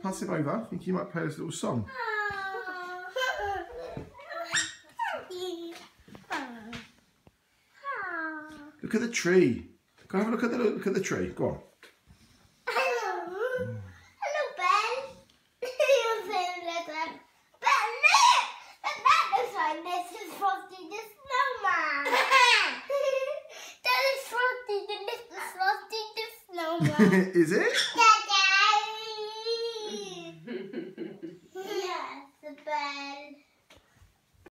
pass him over. I think he might play this little song. Look at the tree. Go have a look at the tree. Go on. Hello. Hello, Ben. You're saying listen. Ben, look! That looks like this is Frosty the Snowman. That is Frosty the Frosty the Snowman. Is it? Yeah.